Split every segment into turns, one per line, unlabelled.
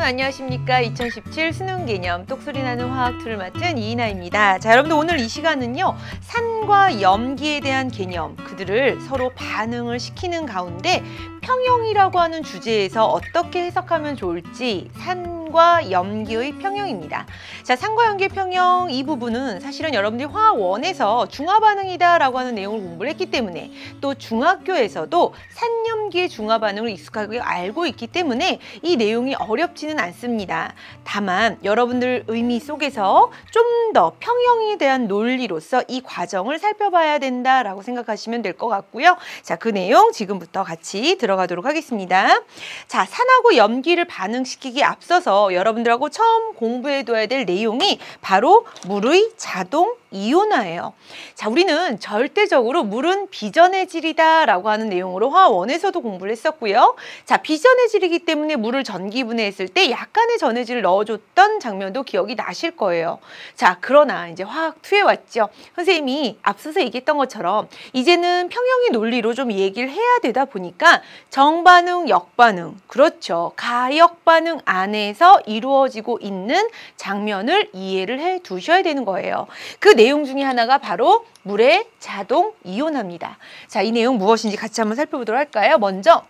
안녕하십니까. 2017 수능 개념 똑소리 나는 화학 2를 맡은 이인아입니다. 자, 여러분들 오늘 이 시간은요, 산과 염기에 대한 개념, 그들을 서로 반응을 시키는 가운데 평형이라고 하는 주제에서 어떻게 해석하면 좋을지 산과 염기의 평형입니다. 자, 산과 염기의 평형 이 부분은 사실은 여러분들이 화학 1에서 중화반응이다 라고 하는 내용을 공부를 했기 때문에, 또 중학교에서도 산염기의 중화반응을 익숙하게 알고 있기 때문에 이 내용이 어렵지는 않습니다. 다만 여러분들 의미 속에서 좀 더 평형에 대한 논리로서 이 과정을 살펴봐야 된다라고 생각하시면 될 것 같고요. 자, 그 내용 지금부터 같이 들어가도록 하겠습니다. 자, 산하고 염기를 반응시키기에 앞서서 여러분들하고 처음 공부해둬야 될 내용이 바로 물의 자동 이온화예요. 자, 우리는 절대적으로 물은 비전의 질이다 라고 하는 내용으로 화학 1에서도 공부를 했었고요. 자, 비전의 질이기 때문에 물을 전기분해했을 때 약간의 전해질을 넣어줬던 장면도 기억이 나실 거예요. 자, 그러나 이제 화학 2에 왔죠. 선생님이 앞서서 얘기했던 것처럼 이제는 평형의 논리로 좀 얘기를 해야 되다 보니까 정반응, 역반응, 그렇죠. 가역반응 안에서 이루어지고 있는 장면을 이해를 해 두셔야 되는 거예요. 그 내용 중에 하나가 바로 물의 자동 이온화입니다. 자, 이 내용 무엇인지 같이 한번 살펴보도록 할까요? 먼저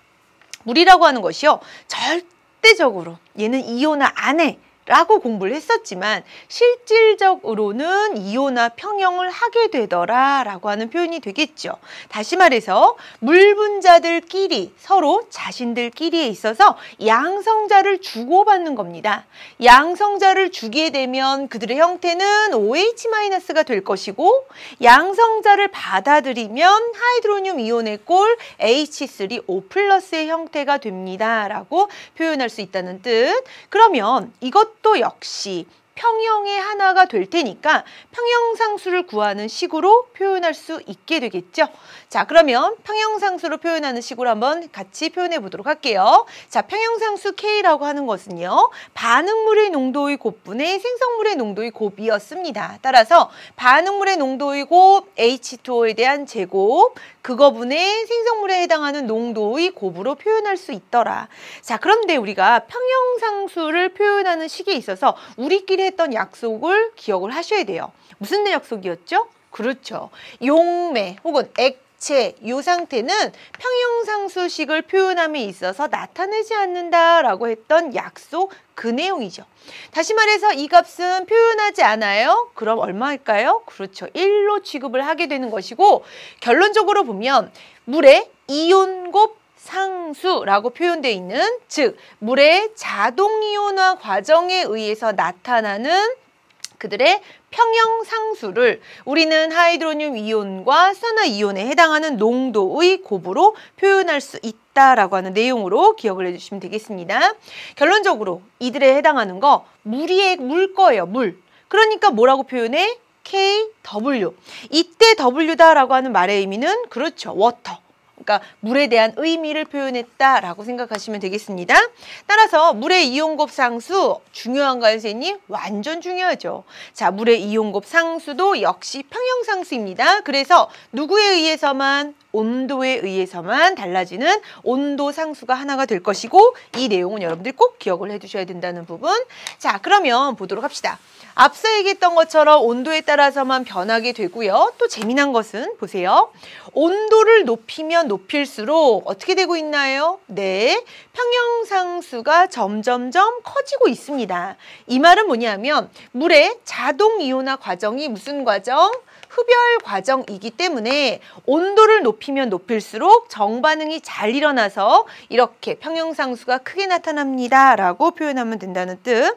물이라고 하는 것이요, 절대적으로 얘는 이온화 안에 라고 공부를 했었지만 실질적으로는 이온화 평형을 하게 되더라 라고 하는 표현이 되겠죠. 다시 말해서 물 분자들끼리 서로 자신들끼리에 있어서 양성자를 주고받는 겁니다. 양성자를 주게 되면 그들의 형태는 OH-가 될 것이고, 양성자를 받아들이면 하이드로늄 이온의 꼴 H3O+의 형태가 됩니다 라고 표현할 수 있다는 뜻. 그러면 이것도 역시 평형의 하나가 될 테니까 평형상수를 구하는 식으로 표현할 수 있게 되겠죠. 자, 그러면 평형상수로 표현하는 식으로 한번 같이 표현해 보도록 할게요. 자, 평형상수 K라고 하는 것은요, 반응물의 농도의 곱분의 생성물의 농도의 곱이었습니다. 따라서 반응물의 농도의 곱 H2O에 대한 제곱, 그거분의 생성물에 해당하는 농도의 곱으로 표현할 수 있더라. 자, 그런데 우리가 평형상수를 표현하는 식에 있어서 우리끼리 했던 약속을 기억을 하셔야 돼요. 무슨 약속이었죠? 그렇죠. 용매 혹은 액체 이 상태는 평형상수식을 표현함에 있어서 나타내지 않는다라고 했던 약속, 그 내용이죠. 다시 말해서 이 값은 표현하지 않아요? 그럼 얼마일까요? 그렇죠. 1로 취급을 하게 되는 것이고, 결론적으로 보면 물의 이온곱 상수라고 표현되어 있는, 즉 물의 자동이온화 과정에 의해서 나타나는 그들의 평형상수를 우리는 하이드로늄 이온과 수산화 이온에 해당하는 농도의 곱으로 표현할 수 있다라고 하는 내용으로 기억을 해주시면 되겠습니다. 결론적으로 이들에 해당하는 거 물 거예요. 물. 그러니까 뭐라고 표현해? KW. 이때 W다라고 하는 말의 의미는 그렇죠. 워터. 그러니까 물에 대한 의미를 표현했다라고 생각하시면 되겠습니다. 따라서 물의 이온곱 상수 중요한가요, 선생님? 완전 중요하죠. 자, 물의 이온곱 상수도 역시 평형상수입니다. 그래서 누구에 의해서만? 온도에 의해서만 달라지는 온도 상수가 하나가 될 것이고, 이 내용은 여러분들이 꼭 기억을 해두셔야 된다는 부분. 자, 그러면 보도록 합시다. 앞서 얘기했던 것처럼 온도에 따라서만 변하게 되고요. 또 재미난 것은 보세요. 온도를 높이면 높일수록 어떻게 되고 있나요? 네, 평형상수가 점점점 커지고 있습니다. 이 말은 뭐냐면 물의 자동 이온화 과정이 무슨 과정? 흡열 과정이기 때문에 온도를 높이면 높일수록 정반응이 잘 일어나서 이렇게 평형상수가 크게 나타납니다 라고 표현하면 된다는 뜻.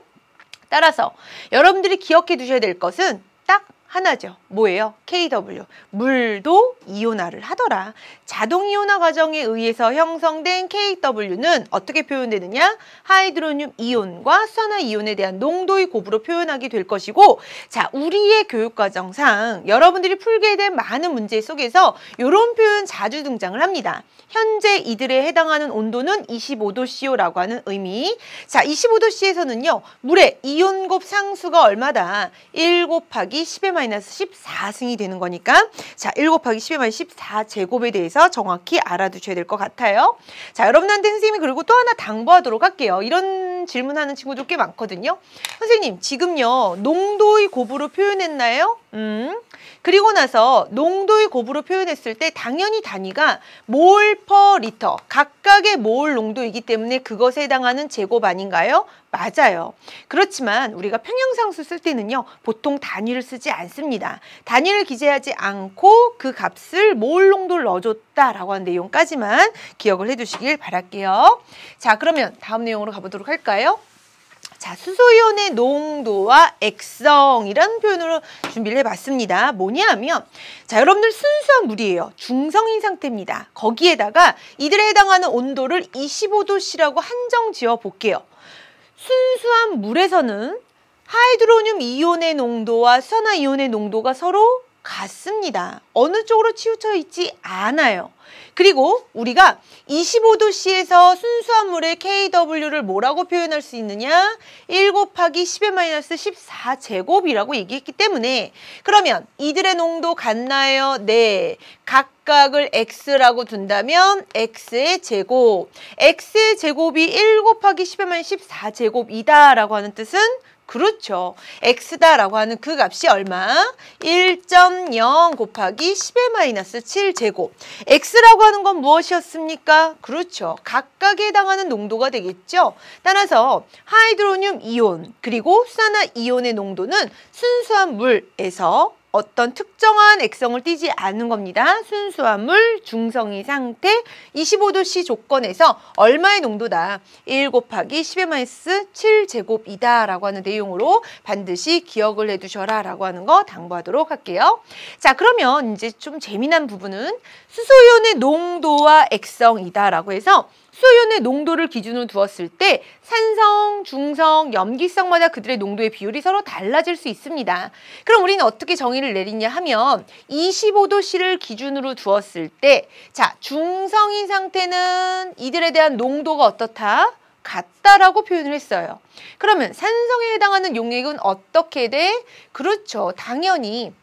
따라서 여러분들이 기억해 두셔야 될 것은 딱 하나죠. 뭐예요? KW. 물도 이온화를 하더라. 자동 이온화 과정에 의해서 형성된 KW는 어떻게 표현되느냐? 하이드로늄 이온과 수산화 이온에 대한 농도의 곱으로 표현하게 될 것이고, 자, 우리의 교육과정상 여러분들이 풀게 된 많은 문제 속에서 이런 표현 자주 등장을 합니다. 현재 이들에 해당하는 온도는 25°C라고 하는 의미. 자, 25°C에서는요, 물의 이온곱 상수가 얼마다? 1 곱하기 10의 -14승이 되는 거니까, 자, 1 곱하기 10의 -14제곱에 대해서 정확히 알아두셔야 될 것 같아요. 자, 여러분한테 선생님이 그리고 또 하나 당부하도록 할게요. 이런 이런 질문하는 친구도 꽤 많거든요. 선생님, 지금요 농도의 곱으로 표현했나요? 그리고 나서 농도의 곱으로 표현했을 때 당연히 단위가 몰 퍼 리터, 각각의 몰 농도이기 때문에 그것에 해당하는 제곱 아닌가요? 맞아요. 그렇지만 우리가 평형상수 쓸 때는요 보통 단위를 쓰지 않습니다. 단위를 기재하지 않고 그 값을 몰 농도를 넣어줬다라고 하는 내용까지만 기억을 해두시길 바랄게요. 자, 그러면 다음 내용으로 가보도록 할까요? 자, 수소이온의 농도와 액성이라는 표현으로 준비를 해봤습니다. 뭐냐면, 자, 여러분들 순수한 물이에요. 중성인 상태입니다. 거기에다가 이들에 해당하는 온도를 25도씨라고 한정 지어 볼게요. 순수한 물에서는 하이드로늄 이온의 농도와 수산화이온의 농도가 서로 같습니다. 어느 쪽으로 치우쳐 있지 않아요. 그리고 우리가 25도씨에서 순수한 물의 kW를 뭐라고 표현할 수 있느냐? 1 곱하기 10의-14 제곱이라고 얘기했기 때문에 그러면 이들의 농도 같나요? 네. 각각을 x라고 둔다면 x의 제곱. x의 제곱이 1 곱하기 10의-14 제곱이다 라고 하는 뜻은 그렇죠. x다라고 하는 그 값이 얼마? 1.0 곱하기 10의-7 제곱. x라고 하는 건 무엇이었습니까? 그렇죠. 각각에 해당하는 농도가 되겠죠. 따라서 하이드로늄 이온 그리고 수산화이온의 농도는 순수한 물에서 어떤 특정한 액성을 띠지 않는 겁니다. 순수한 물, 중성인 상태, 25도씨 조건에서 얼마의 농도다? 1 곱하기 10의-7 제곱이다 라고 하는 내용으로 반드시 기억을 해두셔라 라고 하는 거 당부하도록 할게요. 자, 그러면 이제 좀 재미난 부분은 수소이온의 농도와 액성이다 라고 해서 수소이온의 농도를 기준으로 두었을 때 산성, 중성, 염기성마다 그들의 농도의 비율이 서로 달라질 수 있습니다. 그럼 우리는 어떻게 정의를 내리냐 하면 25도씨를 기준으로 두었을 때 자, 중성인 상태는 이들에 대한 농도가 어떻다? 같다라고 표현을 했어요. 그러면 산성에 해당하는 용액은 어떻게 돼? 그렇죠. 당연히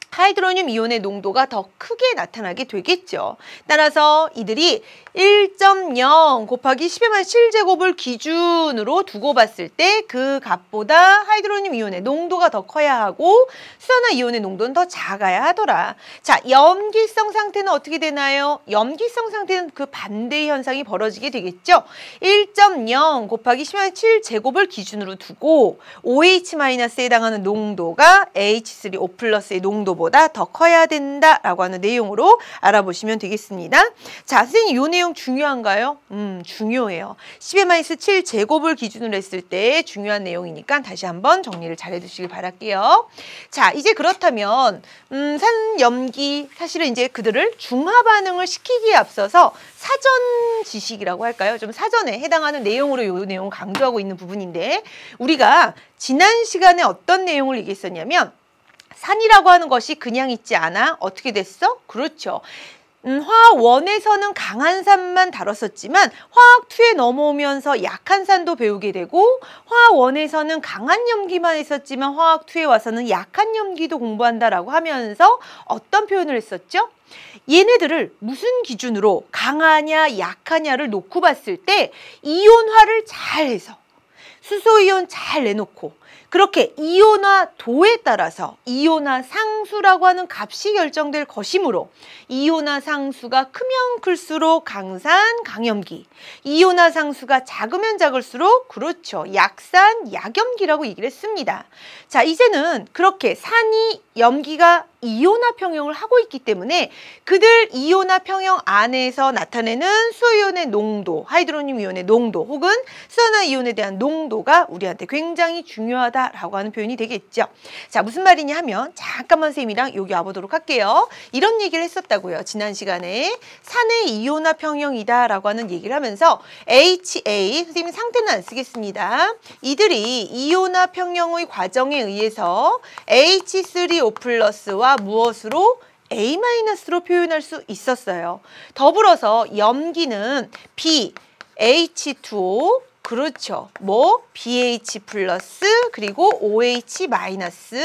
하이드로늄 이온의 농도가 더 크게 나타나게 되겠죠. 따라서 이들이 1.0 곱하기 10의-7 제곱을 기준으로 두고 봤을 때 그 값보다 하이드로늄 이온의 농도가 더 커야 하고 수산화이온의 농도는 더 작아야 하더라. 자, 염기성 상태는 어떻게 되나요? 염기성 상태는 그 반대의 현상이 벌어지게 되겠죠. 1.0 곱하기 10의-7 제곱을 기준으로 두고 OH-에 해당하는 농도가 H3O+의 농도보다 더 커야 된다라고 하는 내용으로 알아보시면 되겠습니다. 자, 선생님 이 내용 중요한가요? 중요해요. 10의-7 제곱을 기준으로 했을 때 중요한 내용이니까 다시 한번 정리를 잘 해두시길 바랄게요. 자, 이제 그렇다면 산염기 사실은 이제 그들을 중화 반응을 시키기에 앞서서 사전 지식이라고 할까요? 좀 사전에 해당하는 내용으로 이 내용을 강조하고 있는 부분인데 우리가 지난 시간에 어떤 내용을 얘기했었냐면 산이라고 하는 것이 그냥 있지 않아? 어떻게 됐어? 그렇죠. 화학 1에서는 강한 산만 다뤘었지만 화학 2에 넘어오면서 약한 산도 배우게 되고 화학 1에서는 강한 염기만 했었지만 화학 2에 와서는 약한 염기도 공부한다라고 하면서 어떤 표현을 했었죠? 얘네들을 무슨 기준으로 강하냐 약하냐를 놓고 봤을 때 이온화를 잘 해서 수소이온 잘 내놓고 그렇게 이온화 도에 따라서 이온화 상수라고 하는 값이 결정될 것이므로 이온화 상수가 크면 클수록 강산, 강염기, 이온화 상수가 작으면 작을수록 그렇죠. 약산, 약염기라고 얘기를 했습니다. 자, 이제는 그렇게 산이 염기가 이온화 평형을 하고 있기 때문에 그들 이온화 평형 안에서 나타내는 수소이온의 농도, 하이드로늄 이온의 농도 혹은 수산화이온에 대한 농도가 우리한테 굉장히 중요하다라고 하는 표현이 되겠죠. 자, 무슨 말이냐 하면 잠깐만 선생님이랑 여기 와보도록 할게요. 이런 얘기를 했었다고요. 지난 시간에 산의 이온화 평형이다라고 하는 얘기를 하면서 HA, 선생님 상태는 안 쓰겠습니다. 이들이 이온화 평형의 과정에 의해서 H3O+와 무엇으로? A-로 표현할 수 있었어요. 더불어서 염기는 B, H2O, 그렇죠. 뭐 BH 플러스 그리고 OH 마이너스.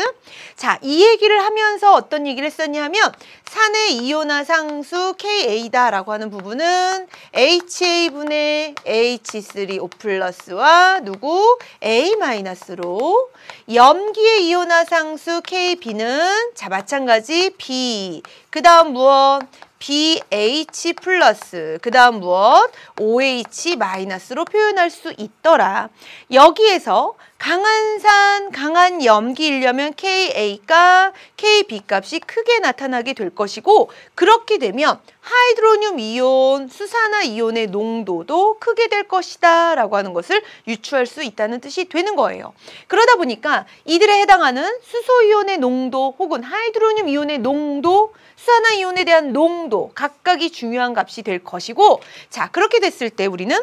자, 이 얘기를 하면서 어떤 얘기를 했었냐면 산의 이온화 상수 Ka다라고 하는 부분은 HA분의 H3O 플러스와 누구? A 마이너스로 염기의 이온화 상수 KB는 자 마찬가지 B 그 다음 무엇? BH 플러스 그 다음 무엇? OH 마이너스로 표현할 수 있더라. 여기에서 강한 산, 강한 염기이려면 KA가 KB 값이 크게 나타나게 될 것이고 그렇게 되면 하이드로늄 이온, 수산화 이온의 농도도 크게 될 것이다 라고 하는 것을 유추할 수 있다는 뜻이 되는 거예요. 그러다 보니까 이들에 해당하는 수소 이온의 농도 혹은 하이드로늄 이온의 농도, 수산화 이온에 대한 농도 각각이 중요한 값이 될 것이고 자 그렇게 됐을 때 우리는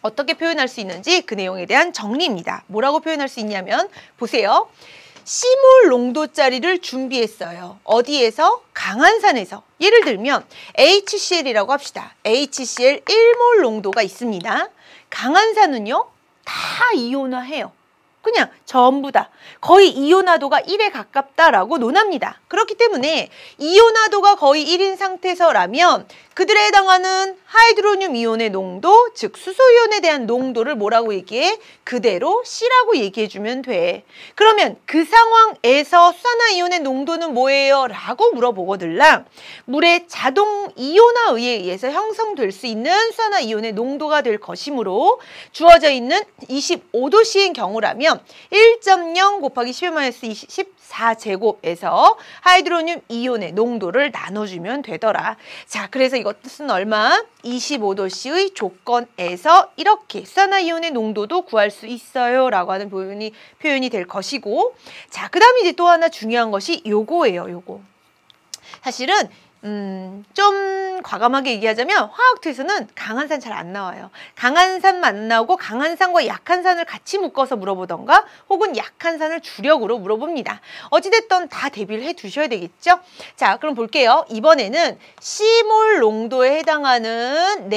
어떻게 표현할 수 있는지 그 내용에 대한 정리입니다. 뭐라고 표현할 수 있냐면 보세요. C몰 농도짜리를 준비했어요. 어디에서? 강한산에서. 예를 들면 HCl이라고 합시다. HCl 1몰 농도가 있습니다. 강한산은요. 다 이온화해요. 그냥 전부 다 거의 이온화도가 1에 가깝다라고 논합니다. 그렇기 때문에 이온화도가 거의 1인 상태에서라면 그들에 해당하는 하이드로늄 이온의 농도, 즉 수소이온에 대한 농도를 뭐라고 얘기해? 그대로 C라고 얘기해주면 돼. 그러면 그 상황에서 수산화 이온의 농도는 뭐예요? 라고 물어보거들랑 물의 자동 이온화에 의해서 형성될 수 있는 수산화 이온의 농도가 될 것이므로 주어져 있는 25도씨인 경우라면 1.0 곱하기 10-24제곱에서 하이드로늄 이온의 농도를 나눠주면 되더라. 자, 그래서 이것은 얼마? 25도씨의 조건에서 이렇게 수산화 이온의 농도도 구할 수 있어요 라고 하는 표현이 될 것이고 자, 그 다음에 이제 또 하나 중요한 것이 요거예요. 요거. 사실은 좀 과감하게 얘기하자면 화학투에서는 강한 산 잘 안 나와요. 강한 산만 안 나오고 강한 산과 약한 산을 같이 묶어서 물어보던가 혹은 약한 산을 주력으로 물어봅니다. 어찌됐든 다 대비를 해 두셔야 되겠죠? 자, 그럼 볼게요. 이번에는 C몰 농도에 해당하는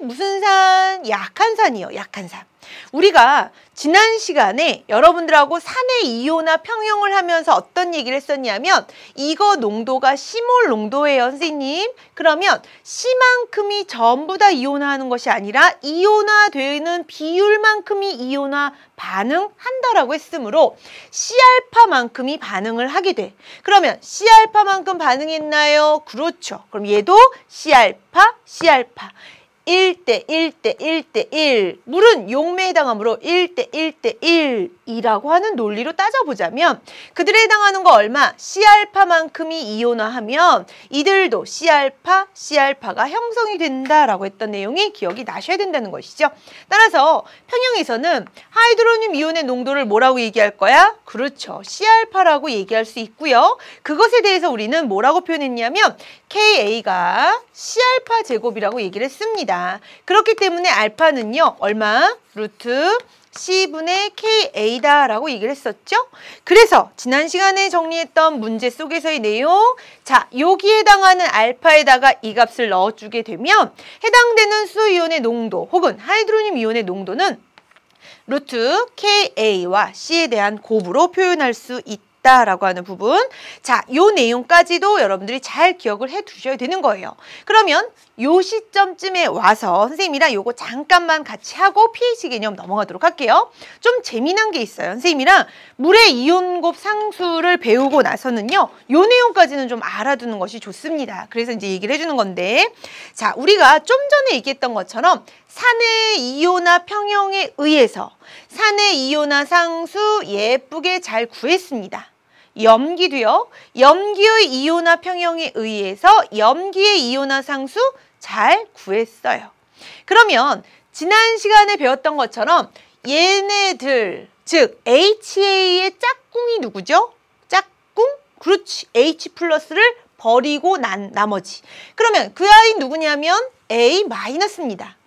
무슨 산? 약한 산이요. 약한 산. 우리가 지난 시간에 여러분들하고 산의 이온화 평형을 하면서 어떤 얘기를 했었냐면 이거 농도가 C몰 농도예요, 선생님. 그러면 C만큼이 전부 다 이온화하는 것이 아니라 이온화되는 비율만큼이 이온화 반응한다라고 했으므로 C알파만큼이 반응을 하게 돼. 그러면 C알파만큼 반응했나요? 그렇죠. 그럼 얘도 C알파, C알파. 1대 1대 1대 1 물은 용매에 해당하므로 1대 1대 1이라고 하는 논리로 따져보자면 그들에 해당하는 거 얼마? C알파만큼이 이온화하면 이들도 C알파, C알파가 형성이 된다라고 했던 내용이 기억이 나셔야 된다는 것이죠. 따라서 평형에서는 하이드로늄 이온의 농도를 뭐라고 얘기할 거야? 그렇죠. C알파라고 얘기할 수 있고요. 그것에 대해서 우리는 뭐라고 표현했냐면 Ka가 C알파 제곱이라고 얘기를 했습니다. 그렇기 때문에 알파는요. 얼마? 루트 C분의 KA다라고 얘기를 했었죠. 그래서 지난 시간에 정리했던 문제 속에서의 내용 자, 여기에 해당하는 알파에다가 이 값을 넣어주게 되면 해당되는 수소이온의 농도 혹은 하이드로늄 이온의 농도는 루트 KA와 C에 대한 곱으로 표현할 수 있다. 라고 하는 부분. 자, 요 내용까지도 여러분들이 잘 기억을 해 두셔야 되는 거예요. 그러면 요 시점쯤에 와서 선생님이랑 요거 잠깐만 같이 하고 pH 개념 넘어가도록 할게요. 좀 재미난 게 있어요. 선생님이랑 물의 이온곱 상수를 배우고 나서는요. 요 내용까지는 좀 알아두는 것이 좋습니다. 그래서 이제 얘기를 해주는 건데 자, 우리가 좀 전에 얘기했던 것처럼 산의 이온화 평형에 의해서 산의 이온화 상수 예쁘게 잘 구했습니다. 염기도요. 염기의 이온화 평형에 의해서 염기의 이온화 상수 잘 구했어요. 그러면 지난 시간에 배웠던 것처럼 얘네들 즉 HA의 짝꿍이 누구죠? 짝꿍? 그렇지. H 플러스를 버리고 난 나머지. 그러면 그 아이 누구냐면 A 마이너스입니다.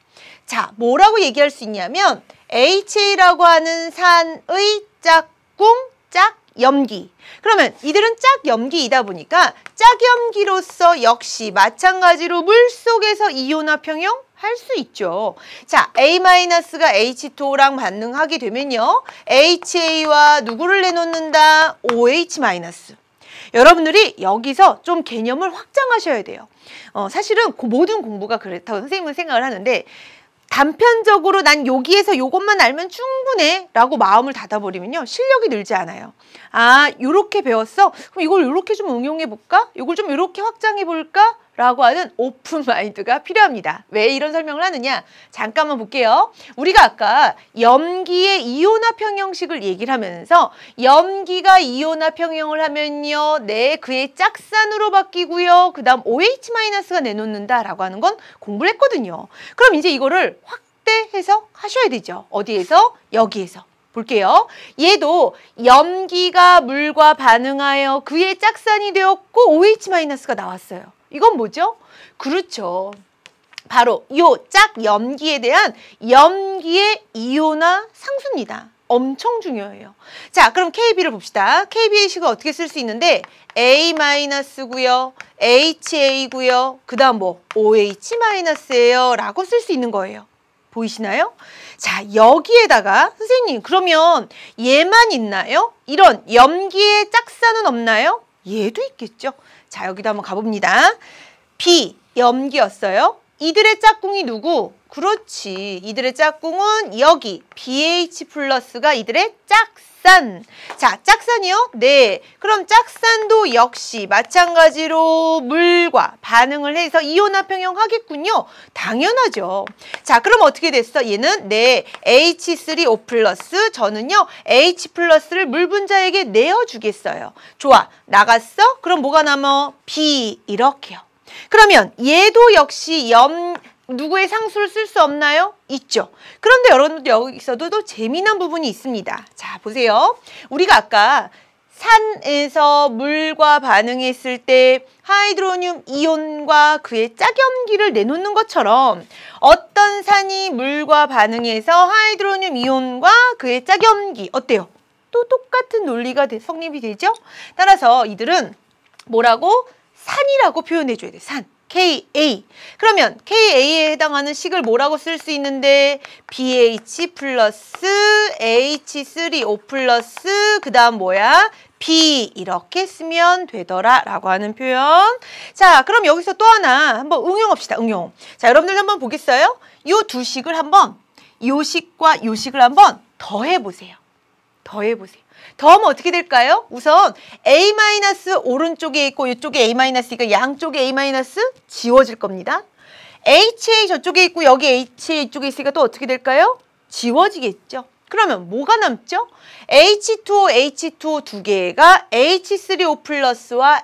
자, 뭐라고 얘기할 수 있냐면 HA라고 하는 산의 짝꿍, 짝염기. 그러면 이들은 짝염기이다 보니까 짝염기로서 역시 마찬가지로 물속에서 이온화 평형 할 할 수 있죠. 자, A-가 H2O랑 반응하게 되면요. HA와 누구를 내놓는다? OH-. 여러분들이 여기서 좀 개념을 확장하셔야 돼요. 사실은 모든 공부가 그렇다고 선생님은 생각을 하는데 단편적으로 난 여기에서 요것만 알면 충분해 라고 마음을 닫아버리면요. 실력이 늘지 않아요. 아, 요렇게 배웠어? 그럼 이걸 요렇게 좀 응용해 볼까? 이걸 좀 요렇게 확장해 볼까? 라고 하는 오픈 마인드가 필요합니다. 왜 이런 설명을 하느냐? 잠깐만 볼게요. 우리가 아까 염기의 이온화 평형식을 얘기를 하면서 염기가 이온화 평형을 하면요. 네, 그의 짝산으로 바뀌고요. 그 다음 OH-가 내놓는다 라고 하는 건 공부를 했거든요. 그럼 이제 이거를 확대 해석하셔야 되죠. 어디에서? 여기에서. 볼게요. 얘도 염기가 물과 반응하여 그의 짝산이 되었고 OH-가 나왔어요. 이건 뭐죠? 그렇죠. 바로 요 짝 염기에 대한 염기의 이온화 상수입니다. 엄청 중요해요. 자, 그럼 KB를 봅시다. KB의 식을 어떻게 쓸 수 있는데 A-고요. HA고요. 그 다음 뭐 OH-예요 라고 쓸 수 있는 거예요. 보이시나요? 자, 여기에다가 선생님 그러면 얘만 있나요? 이런 염기의 짝산은 없나요? 얘도 있겠죠. 자, 여기도 한번 가봅니다. B, 염기였어요. 이들의 짝꿍이 누구? 그렇지. 이들의 짝꿍은 여기 BH+가 이들의 짝산. 자, 짝산이요? 네. 그럼 짝산도 역시 마찬가지로 물과 반응을 해서 이온화 평형하겠군요. 당연하죠. 자, 그럼 어떻게 됐어? 얘는 네, H3O+, 저는요 H+를 물 분자에게 내어주겠어요. 좋아. 나갔어? 그럼 뭐가 남아? B. 이렇게요. 그러면 얘도 역시 누구의 상수를 쓸 수 없나요? 있죠. 그런데 여러분들 여기서도 또 재미난 부분이 있습니다. 자, 보세요. 우리가 아까 산에서 물과 반응했을 때 하이드로늄 이온과 그의 짝염기를 내놓는 것처럼 어떤 산이 물과 반응해서 하이드로늄 이온과 그의 짝염기 어때요? 또 똑같은 논리가 성립이 되죠? 따라서 이들은 뭐라고? 산이라고 표현해줘야 돼. 산. KA. 그러면 KA에 해당하는 식을 뭐라고 쓸 수 있는데 BH 플러스 H3O+, 그 다음 뭐야? B 이렇게 쓰면 되더라 라고 하는 표현. 자, 그럼 여기서 또 하나 한번 응용합시다. 응용. 자, 여러분들 한번 보겠어요? 요 두 식을 한번 요 식과 요 식을 한번 더해보세요. 더해보세요. 더하면 어떻게 될까요? 우선 A- 오른쪽에 있고 이쪽에 A-니까 양쪽에 A- 지워질 겁니다. HA 저쪽에 있고 여기 HA 이쪽에 있으니까 또 어떻게 될까요? 지워지겠죠. 그러면 뭐가 남죠? H2O, H2O 두 개가 H3O+와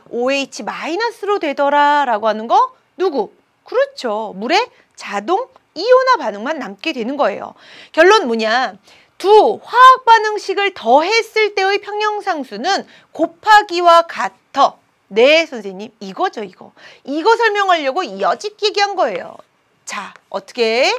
OH-로 되더라 라고 하는 거 누구? 그렇죠. 물의 자동 이온화 반응만 남게 되는 거예요. 결론 뭐냐? 두 화학 반응식을 더했을 때의 평형상수는 곱하기와 같아. 네, 선생님. 이거죠, 이거. 이거 설명하려고 여짓 얘기한 거예요. 자, 어떻게?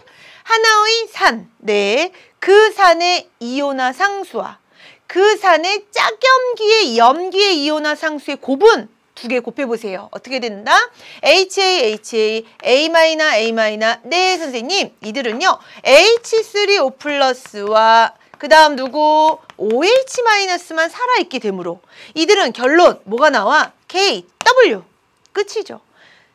하나의 산. 네. 그 산의 이온화 상수와 그 산의 짝염기의 염기의 이온화 상수의 곱은 두 개 곱해보세요. 어떻게 된다? HA, HA, A-, A-. 네, 선생님. 이들은요. H3O+와 그 다음 누구? OH-만 살아있게 되므로 이들은 결론 뭐가 나와? K, W. 끝이죠.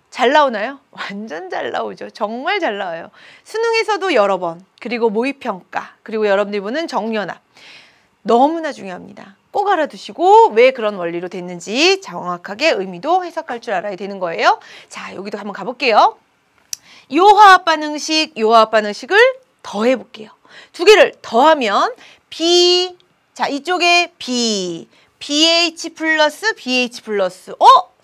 잘 나오나요? 완전 잘 나오죠. 정말 잘 나와요. 수능에서도 여러 번, 그리고 모의평가, 그리고 여러분들이 보는 정연합. 너무나 중요합니다. 꼭 알아두시고 왜 그런 원리로 됐는지 정확하게 의미도 해석할 줄 알아야 되는 거예요. 자, 여기도 한번 가볼게요. 요 화학 반응식을 더해볼게요. 두 개를 더하면 B, 자, 이쪽에 B, BH+, BH+.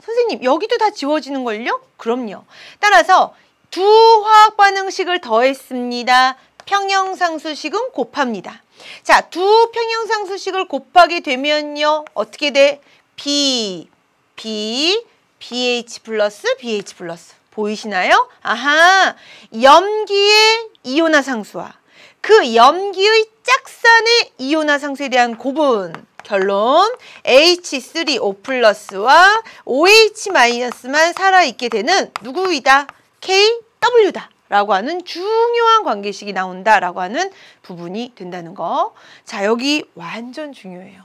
선생님, 여기도 다 지워지는걸요? 그럼요. 따라서 두 화학 반응식을 더했습니다. 평형상수식은 곱합니다. 자, 두 평형상수식을 곱하게 되면요. 어떻게 돼? B, BH+, BH+. 보이시나요? 아하, 염기의 이온화 상수와 그 염기의 짝산의 이온화 상수에 대한 곱은 결론 H3O+와 OH-만 살아있게 되는 누구이다? KW다 라고 하는 중요한 관계식이 나온다라고 하는 부분이 된다는 거. 자, 여기 완전 중요해요.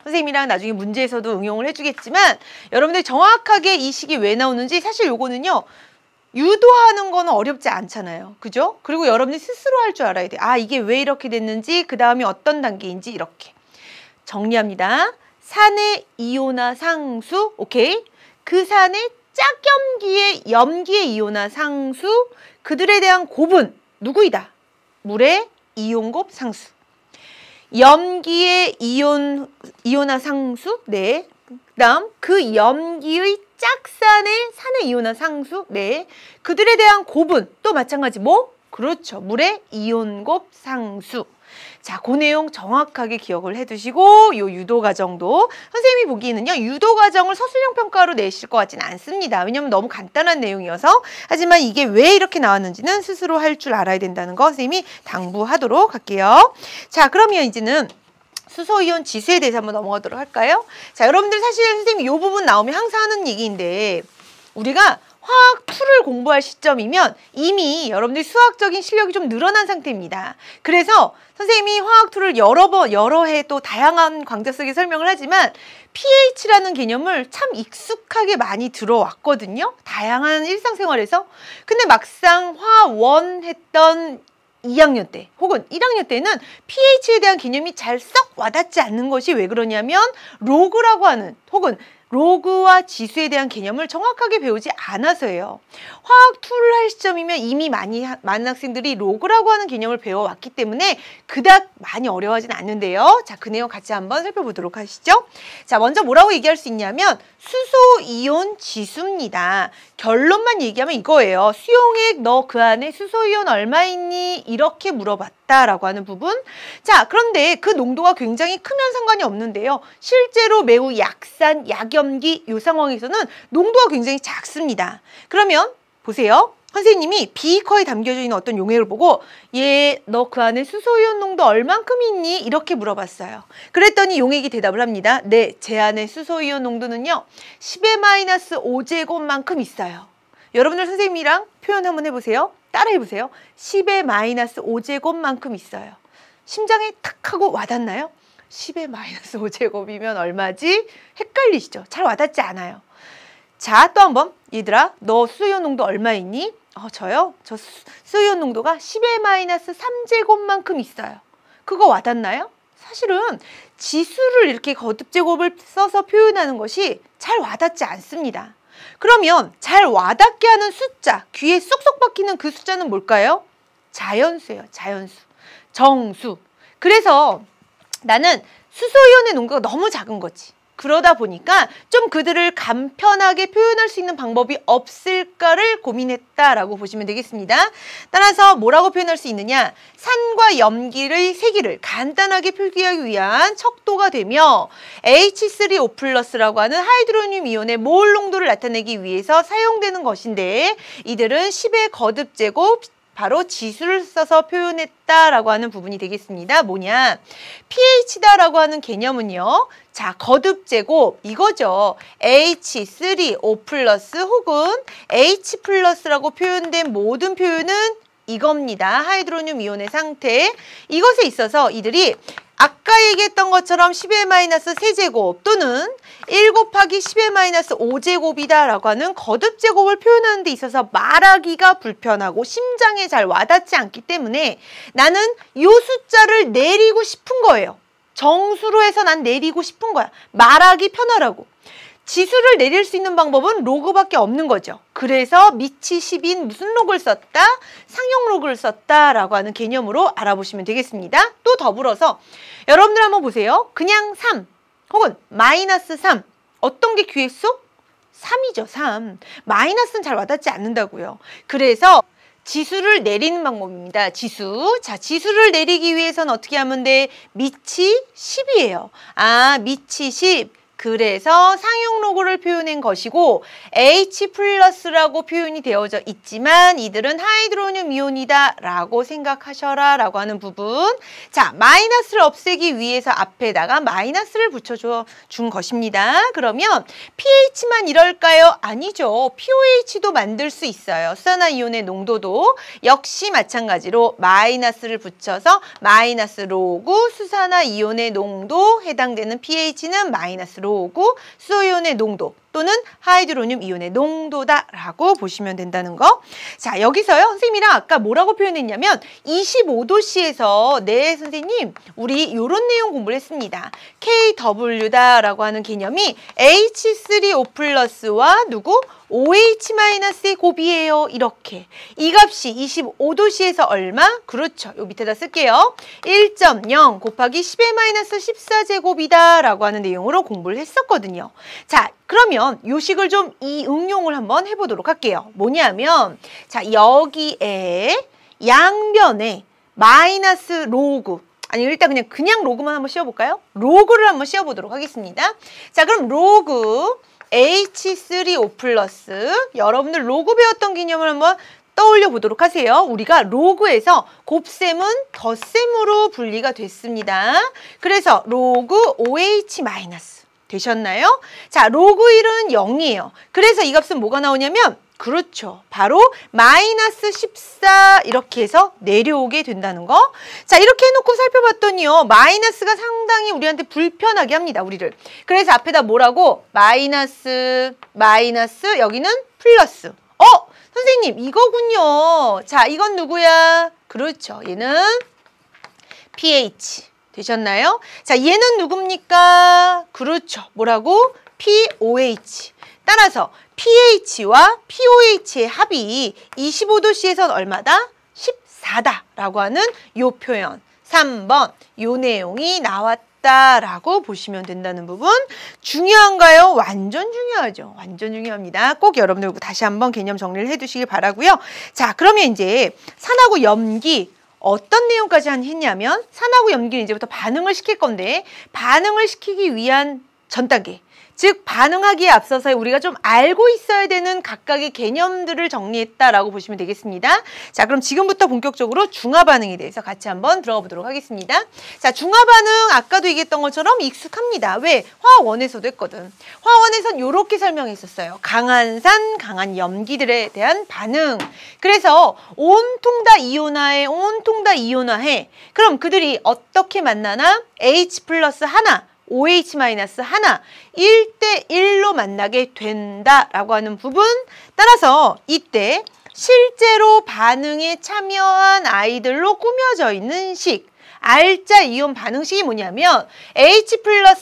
선생님이랑 나중에 문제에서도 응용을 해주겠지만 여러분들 정확하게 이 식이 왜 나오는지 사실 요거는요. 유도하는 거는 어렵지 않잖아요. 그죠? 그리고 여러분이 스스로 할 줄 알아야 돼요. 아, 이게 왜 이렇게 됐는지, 그 다음에 어떤 단계인지 이렇게. 정리합니다. 산의 이온화 상수, 오케이? 그 산의 짝염기의 염기의 이온화 상수, 그들에 대한 곱은 누구이다? 물의 이온곱 상수. 염기의 이온화 상수, 네. 그 다음 그 염기의 짝산의 산의 이온화 상수, 네. 그들에 대한 곱은 또 마찬가지 뭐? 그렇죠. 물의 이온곱 상수. 자, 그 내용 정확하게 기억을 해두시고 요 유도 과정도 선생님이 보기에는요. 유도 과정을 서술형 평가로 내실 것 같지는 않습니다. 왜냐면 너무 간단한 내용이어서. 하지만 이게 왜 이렇게 나왔는지는 스스로 할 줄 알아야 된다는 거 선생님이 당부하도록 할게요. 자, 그러면 이제는 수소이온 지수에 대해서 한번 넘어가도록 할까요? 자, 여러분들 사실 선생님이 이 부분 나오면 항상 하는 얘기인데 우리가 화학 2를 공부할 시점이면 이미 여러분들 수학적인 실력이 좀 늘어난 상태입니다. 그래서 선생님이 화학 2를 여러 해 또 다양한 강좌 속에 설명을 하지만 pH라는 개념을 참 익숙하게 많이 들어왔거든요. 다양한 일상생활에서. 근데 막상 화1 했던 2학년 때 혹은 1학년 때는 pH에 대한 개념이 잘 썩 와닿지 않는 것이 왜 그러냐면 로그라고 하는 혹은 로그와 지수에 대한 개념을 정확하게 배우지 않아서예요. 화학 2를 할 시점이면 이미 많은 학생들이 로그라고 하는 개념을 배워왔기 때문에 그닥 많이 어려워하진 않는데요. 자, 그 내용 같이 한번 살펴보도록 하시죠. 자, 먼저 뭐라고 얘기할 수 있냐면 수소이온 지수입니다. 결론만 얘기하면 이거예요. 수용액 너 그 안에 수소이온 얼마 있니? 이렇게 물어봤다라고 하는 부분. 자, 그런데 그 농도가 굉장히 크면 상관이 없는데요. 실제로 매우 약산, 약염기 이 상황에서는 농도가 굉장히 작습니다. 그러면 보세요. 선생님이 비커에 담겨져 있는 어떤 용액을 보고 얘 너 그 안에 수소이온 농도 얼만큼 있니? 이렇게 물어봤어요. 그랬더니 용액이 대답을 합니다. 네, 제 안에 수소이온 농도는요 10의 -5제곱만큼 있어요. 여러분들 선생님이랑 표현 한번 해보세요. 따라 해보세요. 10의 -5제곱만큼 있어요. 심장에 탁 하고 와닿나요? 10의 -5제곱이면 얼마지? 헷갈리시죠? 잘 와닿지 않아요. 자, 또 한번 얘들아 너 수소이온 농도 얼마 있니? 저요? 저 수소이온 농도가 10의 -3제곱만큼 있어요. 그거 와닿나요? 사실은 지수를 이렇게 거듭제곱을 써서 표현하는 것이 잘 와닿지 않습니다. 그러면 잘 와닿게 하는 숫자, 귀에 쏙쏙 박히는 그 숫자는 뭘까요? 자연수예요. 자연수. 정수. 그래서 나는 수소이온의 농도가 너무 작은 거지. 그러다 보니까 좀 그들을 간편하게 표현할 수 있는 방법이 없을까를 고민했다라고 보시면 되겠습니다. 따라서 뭐라고 표현할 수 있느냐? 산과 염기의 세기를 간단하게 표기하기 위한 척도가 되며 H3O+라고 하는 하이드로늄 이온의 몰 농도를 나타내기 위해서 사용되는 것인데 이들은 10의 거듭제곱 바로 지수를 써서 표현했다라고 하는 부분이 되겠습니다. 뭐냐? pH다라고 하는 개념은요. 자, 거듭제곱 이거죠. H3O+ 혹은 H+라고 표현된 모든 표현은 이겁니다. 하이드로늄 이온의 상태. 이것에 있어서 이들이 아까 얘기했던 것처럼 10의 -3제곱 또는 1 곱하기 10의 -5제곱이다 라고 하는 거듭제곱을 표현하는 데 있어서 말하기가 불편하고 심장에 잘 와닿지 않기 때문에 나는 이 숫자를 내리고 싶은 거예요. 정수로 해서 난 내리고 싶은 거야. 말하기 편하라고. 지수를 내릴 수 있는 방법은 로그밖에 없는 거죠. 그래서 미치 10인 무슨 로그를 썼다? 상용 로그를 썼다라고 하는 개념으로 알아보시면 되겠습니다. 또 더불어서 여러분들 한번 보세요. 그냥 3 혹은 -3 어떤 게 귀에 쏙? 3이죠. 3. 마이너스는 잘 와닿지 않는다고요. 그래서 지수를 내리는 방법입니다. 지수. 자, 지수를 내리기 위해서는 어떻게 하면 돼? 미치 10이에요. 아, 미치 10. 그래서 상용 로고를 표현한 것이고 H+라고 표현이 되어져 있지만 이들은 하이드로늄 이온이다 라고 생각하셔라 라고 하는 부분. 자, 마이너스를 없애기 위해서 앞에다가 마이너스를 붙여준 것입니다. 그러면 pH만 이럴까요? 아니죠. pOH도 만들 수 있어요. 수산화이온의 농도도 역시 마찬가지로 마이너스를 붙여서 마이너스 로그 수산화이온의 농도 해당되는 pH는 마이너스 로그 수소이온의 농도 또는 하이드로늄 이온의 농도다라고 보시면 된다는 거. 자, 여기서요. 선생님이랑 아까 뭐라고 표현했냐면 25도씨에서 네, 선생님 우리 이런 내용 공부를 했습니다. KW다라고 하는 개념이 H3O+와 누구? OH-의 곱이에요. 이렇게. 이 값이 25도씨에서 얼마? 그렇죠. 요 밑에다 쓸게요. 1.0 곱하기 10의-14제곱이다 라고 하는 내용으로 공부를 했었거든요. 자, 그러면 요 식을 좀 이 응용을 한번 해보도록 할게요. 뭐냐면 자, 여기에 양변에 마이너스 로그 아니 일단 그냥 로그만 한번 씌워볼까요? 로그를 한번 씌워보도록 하겠습니다. 자, 그럼 로그 H3O+, 여러분들 로그 배웠던 개념을 한번 떠올려 보도록 하세요. 우리가 로그에서 곱셈은 덧셈으로 분리가 됐습니다. 그래서 로그 OH- 되셨나요? 자, 로그 1은 0이에요. 그래서 이 값은 뭐가 나오냐면 그렇죠. 바로 마이너스 14 이렇게 해서 내려오게 된다는 거. 자, 이렇게 해놓고 살펴봤더니요. 마이너스가 상당히 우리한테 불편하게 합니다. 우리를. 그래서 앞에다 뭐라고? 마이너스, 여기는 플러스. 선생님 이거군요. 자, 이건 누구야? 그렇죠. 얘는 pH. 되셨나요? 자, 얘는 누굽니까? 그렇죠. 뭐라고? pOH. 따라서 pH와 pOH의 합이 25도씨에선 얼마다? 14다 라고 하는 요 표현 3번 요 내용이 나왔다라고 보시면 된다는 부분. 중요한가요? 완전 중요하죠. 완전 중요합니다. 꼭 여러분들 다시 한번 개념 정리를 해두시길 바라고요. 자, 그러면 이제 산하고 염기 어떤 내용까지 했냐면 산하고 염기는 이제부터 반응을 시킬 건데 반응을 시키기 위한 전 단계 즉 반응하기에 앞서서 우리가 좀 알고 있어야 되는 각각의 개념들을 정리했다라고 보시면 되겠습니다. 자, 그럼 지금부터 본격적으로 중화 반응에 대해서 같이 한번 들어가 보도록 하겠습니다. 자, 중화 반응 아까도 얘기했던 것처럼 익숙합니다. 왜? 화학1에서도 했거든. 화학1에선 이렇게 설명했었어요. 강한 산, 강한 염기들에 대한 반응. 그래서 온통 다 이온화해, 온통 다 이온화해. 그럼 그들이 어떻게 만나나? H+ 하나. OH- 하나 1대1로 만나게 된다라고 하는 부분. 따라서 이때 실제로 반응에 참여한 아이들로 꾸며져 있는 식 R자 이온 반응식이 뭐냐면 H+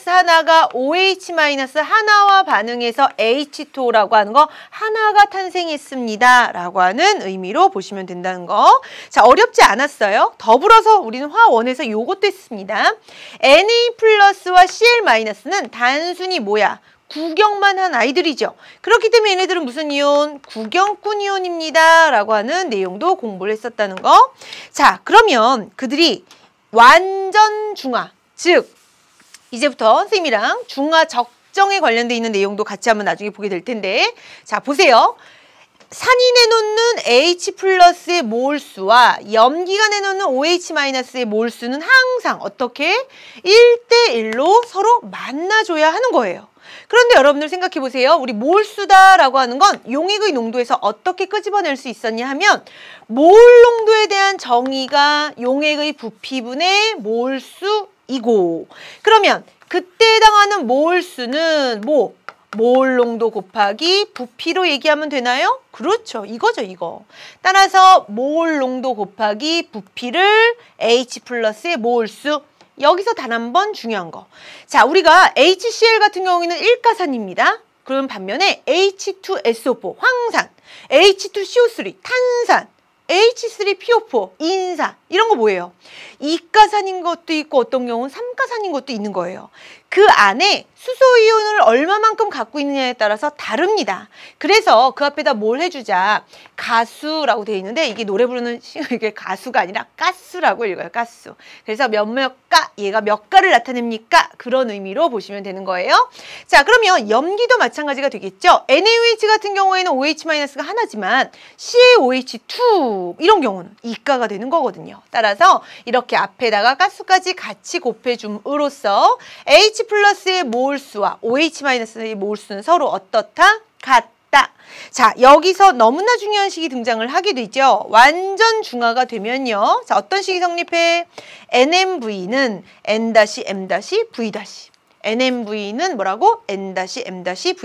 하나가 OH- 하나와 반응해서 H2O라고 하는 거 하나가 탄생했습니다 라고 하는 의미로 보시면 된다는 거. 자, 어렵지 않았어요. 더불어서 우리는 화학1에서 요것도 했습니다. Na+와 Cl-는 단순히 뭐야? 구경만 한 아이들이죠. 그렇기 때문에 얘네들은 무슨 이온? 구경꾼 이온입니다 라고 하는 내용도 공부를 했었다는 거. 자, 그러면 그들이 완전 중화, 즉 이제부터 선생님이랑 중화 적정에 관련돼 있는 내용도 같이 한번 나중에 보게 될 텐데 자, 보세요. 산이 내놓는 H+의 몰수와 염기가 내놓는 OH-의 몰수는 항상 어떻게? 1대1로 서로 만나줘야 하는 거예요. 그런데 여러분들 생각해 보세요. 우리 몰수다라고 하는 건 용액의 농도에서 어떻게 끄집어낼 수 있었냐 하면 몰 농도에 대한 정의가 용액의 부피분의 몰수이고 그러면 그때 해당하는 몰수는 뭐? 몰 농도 곱하기 부피로 얘기하면 되나요? 그렇죠. 이거. 따라서 몰 농도 곱하기 부피를 H+의 몰수. 여기서 단 한 번 중요한 거. 자, 우리가 HCl 같은 경우에는 일가산입니다. 그럼 반면에 H2SO4 황산, H2CO3 탄산, H3PO4 인산 이런 거 뭐예요? 이가산인 것도 있고 어떤 경우는 삼가산인 것도 있는 거예요. 그 안에 수소이온을 얼마만큼 갖고 있느냐에 따라서 다릅니다. 그래서 그 앞에다 뭘 해주자. 가수라고 되어 있는데 이게 노래 부르는 이게 가수가 아니라 가스라고 읽어요. 가스. 그래서 몇몇 가, 얘가 몇 가를 나타냅니까? 그런 의미로 보시면 되는 거예요. 자, 그러면 염기도 마찬가지가 되겠죠. NaOH 같은 경우에는 OH-가 하나지만 CaOH2 이런 경우는 이가가 되는 거거든요. 따라서 이렇게 앞에다가 가스까지 같이 곱해줌으로써 H 플러스의 몰수와 OH-의 몰수는 서로 어떻다? 같다. 자, 여기서 너무나 중요한 식이 등장을 하게 되죠. 완전 중화가 되면요. 자, 어떤 식이 성립해? NMV는 N-M-V-. NMV는 뭐라고? N-M-V-.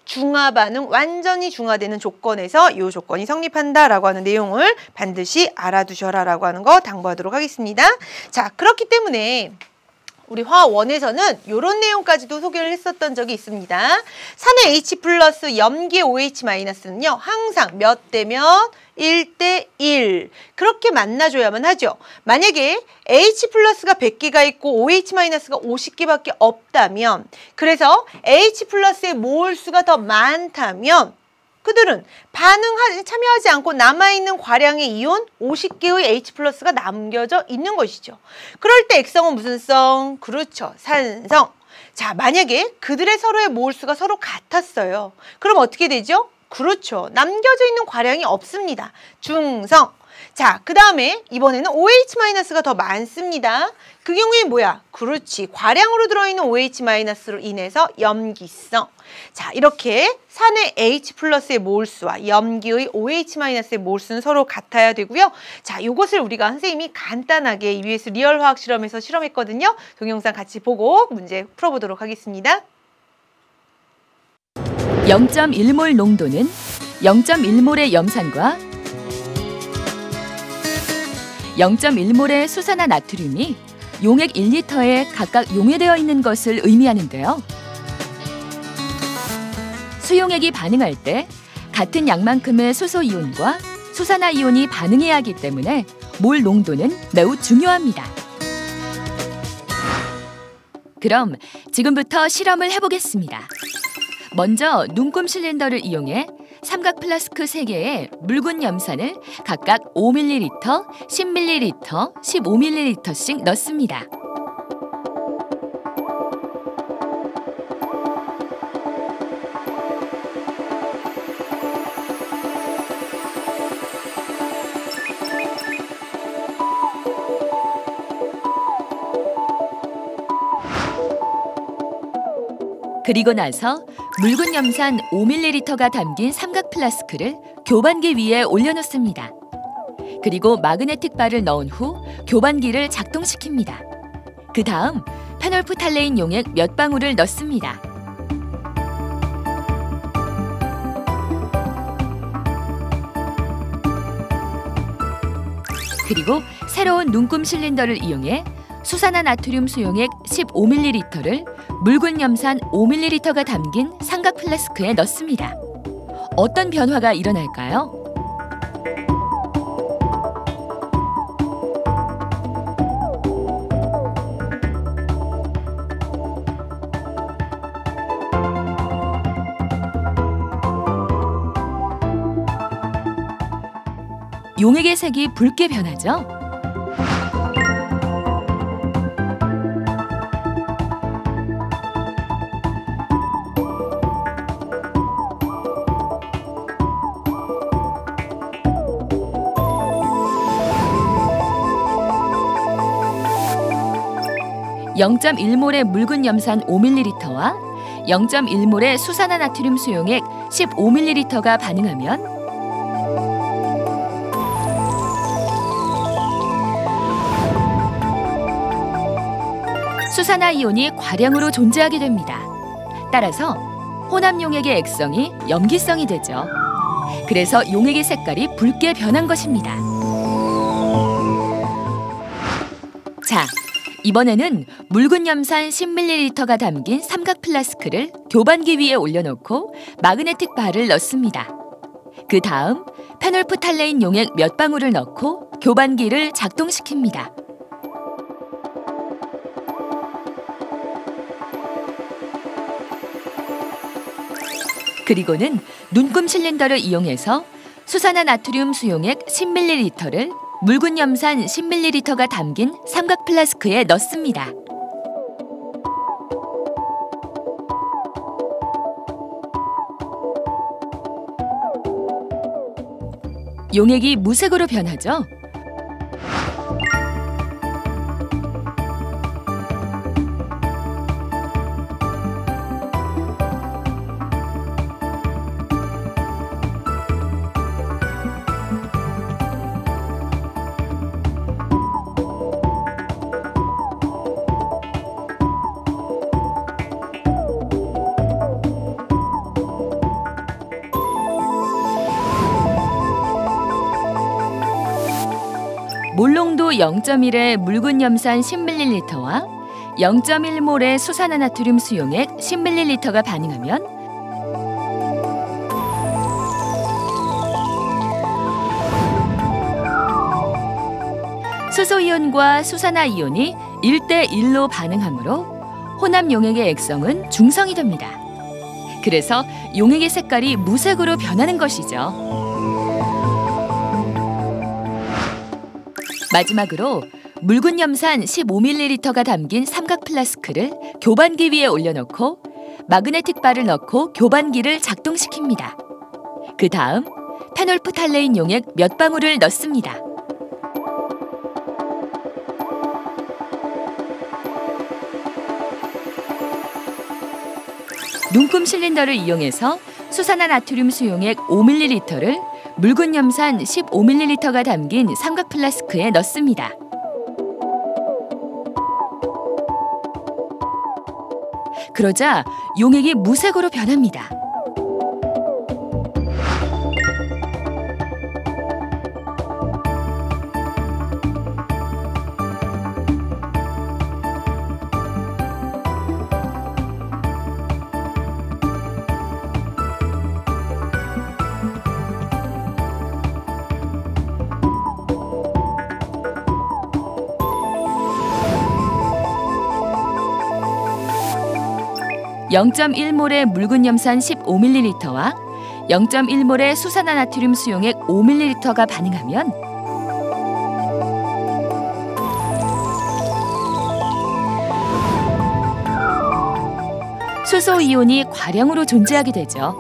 중화 반응 완전히 중화되는 조건에서 이 조건이 성립한다라고 하는 내용을 반드시 알아두셔라라고 하는 거 당부하도록 하겠습니다. 자, 그렇기 때문에 우리 화학 1에서는 이런 내용까지도 소개를 했었던 적이 있습니다. 산의 H 플러스 염기의 OH-는요. 항상 몇 대 몇? 1대 1. 그렇게 만나줘야만 하죠. 만약에 H 플러스가 100개가 있고 OH-가 50개밖에 없다면, 그래서 H 플러스의 몰수가 더 많다면 그들은 참여하지 않고 남아있는 과량의 이온 50개의 H 플러스가 남겨져 있는 것이죠. 그럴 때 액성은 무슨 성? 그렇죠. 산성. 자, 만약에 그들의 서로의 몰수가 서로 같았어요. 그럼 어떻게 되죠? 그렇죠. 남겨져 있는 과량이 없습니다. 중성. 자, 그 다음에 이번에는 OH-가 더 많습니다. 그 경우에 뭐야? 그렇지. 과량으로 들어있는 OH-로 인해서 염기성. 자, 이렇게 산의 H 플러스의 몰수와 염기의 OH-의 몰수는 서로 같아야 되고요. 자, 이것을 우리가 선생님이 간단하게 EBS 리얼 화학 실험에서 실험했거든요. 동영상 같이 보고 문제 풀어보도록 하겠습니다.
0.1몰 농도는 0.1몰의 염산과 0.1몰의 수산화 나트륨이 용액 1리터에 각각 용해되어 있는 것을 의미하는데요. 수용액이 반응할 때 같은 양만큼의 수소이온과 수산화이온이 반응해야 하기 때문에 몰 농도는 매우 중요합니다. 그럼 지금부터 실험을 해보겠습니다. 먼저 눈금 실린더를 이용해 삼각 플라스크 3개에 묽은 염산을 각각 5ml, 10ml, 15ml씩 넣습니다. 그리고 나서 묽은 염산 5ml가 담긴 삼각 플라스크를 교반기 위에 올려놓습니다. 그리고 마그네틱 바를 넣은 후 교반기를 작동시킵니다. 그 다음 페놀프탈레인 용액 몇 방울을 넣습니다. 그리고 새로운 눈금 실린더를 이용해 수산화 나트륨 수용액 15ml를 묽은 염산 5ml가 담긴 삼각 플라스크에 넣습니다. 어떤 변화가 일어날까요? 용액의 색이 붉게 변하죠? (0.1몰의) 묽은 염산 5ml와 (0.1몰의) 수산화 나트륨 수용액 15ml가 반응하면 수산화 이온이 과량으로 존재하게 됩니다. 따라서 혼합 용액의 액성이 염기성이 되죠. 그래서 용액의 색깔이 붉게 변한 것입니다. 자, 이번에는 묽은 염산 10ml가 담긴 삼각 플라스크를 교반기 위에 올려놓고 마그네틱 바를 넣습니다. 그 다음 페놀프탈레인 용액 몇 방울을 넣고 교반기를 작동시킵니다. 그리고는 눈금 실린더를 이용해서 수산화나트륨 수용액 10ml를 묽은 염산 10ml가 담긴 삼각 플라스크에 넣습니다. 용액이 무색으로 변하죠. 몰농도 0.1의 묽은 염산 10ml와 0.1몰의 수산화나트륨 수용액 10ml가 반응하면 수소이온과 수산화이온이 1대1로 반응하므로 혼합 용액의 액성은 중성이 됩니다. 그래서 용액의 색깔이 무색으로 변하는 것이죠. 마지막으로 묽은 염산 15ml가 담긴 삼각 플라스크를 교반기 위에 올려놓고 마그네틱 바를 넣고 교반기를 작동시킵니다. 그 다음 페놀프탈레인 용액 몇 방울을 넣습니다. 눈금 실린더를 이용해서 수산화나트륨 수용액 5ml를 묽은 염산 15ml가 담긴 삼각 플라스크에 넣습니다. 그러자 용액이 무색으로 변합니다. (0.1몰의) 묽은 염산 15ml와 (0.1몰의) 수산화나트륨 수용액 5ml가 반응하면 수소이온이 과량으로 존재하게 되죠.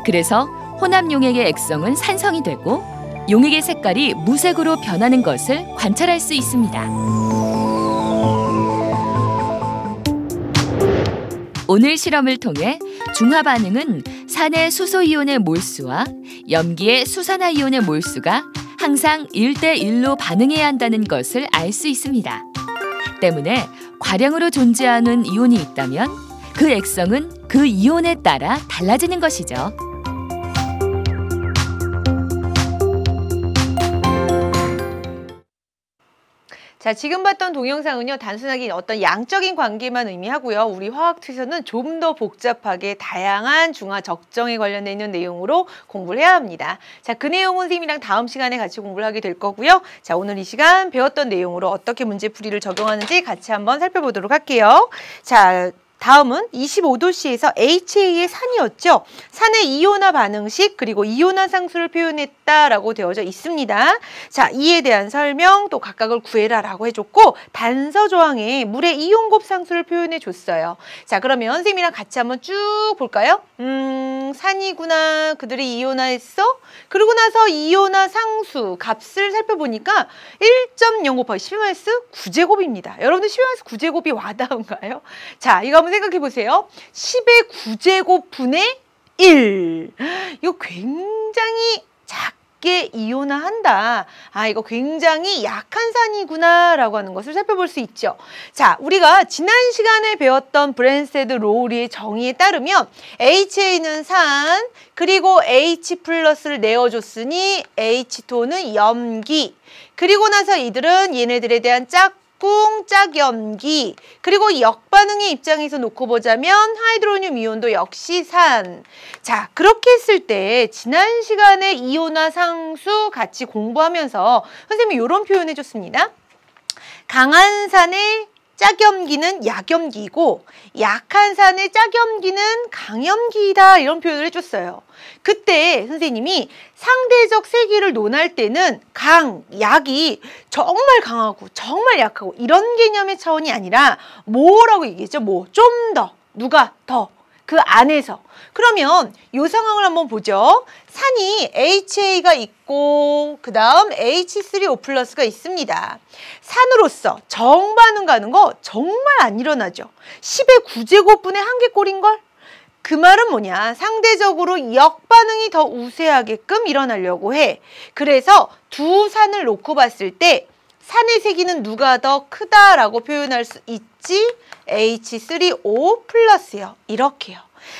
그래서 혼합 용액의 액성은 산성이 되고 용액의 색깔이 무색으로 변하는 것을 관찰할 수 있습니다. 오늘 실험을 통해 중화 반응은 산의 수소이온의 몰수와 염기의 수산화이온의 몰수가 항상 1대1로 반응해야 한다는 것을 알 수 있습니다. 때문에 과량으로 존재하는 이온이 있다면 그 액성은 그 이온에 따라 달라지는 것이죠.
자, 지금 봤던 동영상은요, 단순하게 어떤 양적인 관계만 의미하고요. 우리 화학투에서는 좀 더 복잡하게 다양한 중화 적정에 관련돼 있는 내용으로 공부를 해야 합니다. 자, 그 내용은 선생님이랑 다음 시간에 같이 공부를 하게 될 거고요. 자, 오늘 이 시간 배웠던 내용으로 어떻게 문제풀이를 적용하는지 같이 한번 살펴보도록 할게요. 자, 다음은 25도씨에서 HA의 산이었죠. 산의 이온화 반응식 그리고 이온화 상수를 표현했다라고 되어져 있습니다. 자, 이에 대한 설명 또 각각을 구해라라고 해줬고 단서 조항에 물의 이온 곱상수를 표현해 줬어요. 자, 그러면 선생님이랑 같이 한번 쭉 볼까요? 산이구나. 그들이 이온화했어? 그러고 나서 이온화 상수 값을 살펴보니까 1.05 10-9 9제곱입니다. 여러분들 10-9 9제곱이 와닿은가요? 자, 이거 한번 생각해 보세요. 10의 9제곱분의 1. 이거 굉장히 작게 이온화한다. 아, 이거 굉장히 약한 산이구나 라고 하는 것을 살펴볼 수 있죠. 자, 우리가 지난 시간에 배웠던 브랜세드 로우리의 정의에 따르면 HA는 산, 그리고 H 플러스를 내어줬으니 H2는 염기, 그리고 나서 이들은 얘네들에 대한 짝꿍짝염기, 그리고 역반응의 입장에서 놓고 보자면 하이드로늄 이온도 역시 산. 자, 그렇게 했을 때 지난 시간에 이온화 상수 같이 공부하면서 선생님이 이런 표현 해줬습니다. 강한 산의 짝염기는 약염기이고 약한 산의 짝염기는 강염기이다 이런 표현을 해줬어요. 그때 선생님이 상대적 세기를 논할 때는 강, 약이 정말 강하고 정말 약하고 이런 개념의 차원이 아니라 뭐라고 얘기했죠? 뭐, 좀 더, 누가 더, 그 안에서. 그러면 이 상황을 한번 보죠. 산이 HA가 있고 그 다음 H3O+가 있습니다. 산으로서 정반응 가는 거 정말 안 일어나죠. 10의 9제곱분의 1개꼴인걸? 그 말은 뭐냐? 상대적으로 역반응이 더 우세하게끔 일어나려고 해. 그래서 두 산을 놓고 봤을 때 산의 세기는 누가 더 크다라고 표현할 수 있지? H3O+요. 이렇게요.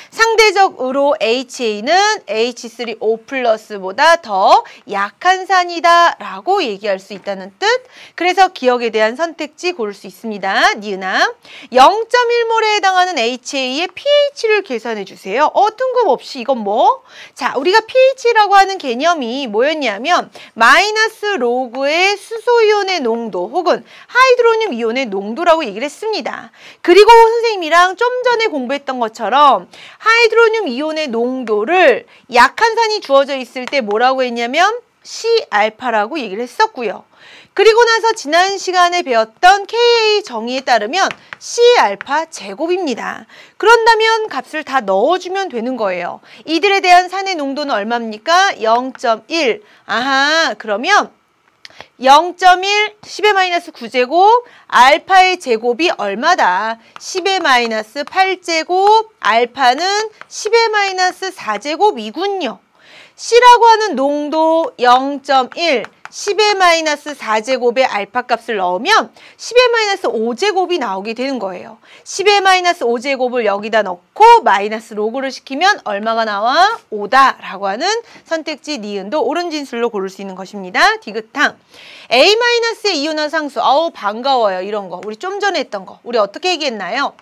상대적으로 HA는 H3O+보다 더 약한 산이다 라고 얘기할 수 있다는 뜻. 그래서 기억에 대한 선택지 고를 수 있습니다. 니은아 0.1몰에 해당하는 HA의 pH를 계산해 주세요. 뜬금없이 이건 뭐? 자, 우리가 pH라고 하는 개념이 뭐였냐면 마이너스 로그의 수소이온의 농도 혹은 하이드로늄 이온의 농도라고 얘기를 했습니다. 그리고 선생님이랑 좀 전에 공부했던 것처럼 하이드로늄 이온의 농도를 약한 산이 주어져 있을 때 뭐라고 했냐면 C알파라고 얘기를 했었고요. 그리고 나서 지난 시간에 배웠던 Ka 정의에 따르면 C알파 제곱입니다. 그런다면 값을 다 넣어주면 되는 거예요. 이들에 대한 산의 농도는 얼마입니까? 0.1. 아하, 그러면 0.1, 10의 -9제곱, 알파의 제곱이 얼마다? 10의 -8제곱, 알파는 10의 -4제곱이군요. C라고 하는 농도 0.1, 10의 -4제곱의 알파 값을 넣으면 10의 -5제곱이 나오게 되는 거예요. 10의 -5제곱을 여기다 넣고 마이너스 로그를 시키면 얼마가 나와? 5다라고 하는 선택지 니은도 옳은 진술로 고를 수 있는 것입니다. 디귿탕. A-의 이온화 상수. 반가워요. 이런 거. 우리 좀 전에 했던 거. 우리 어떻게 얘기했나요?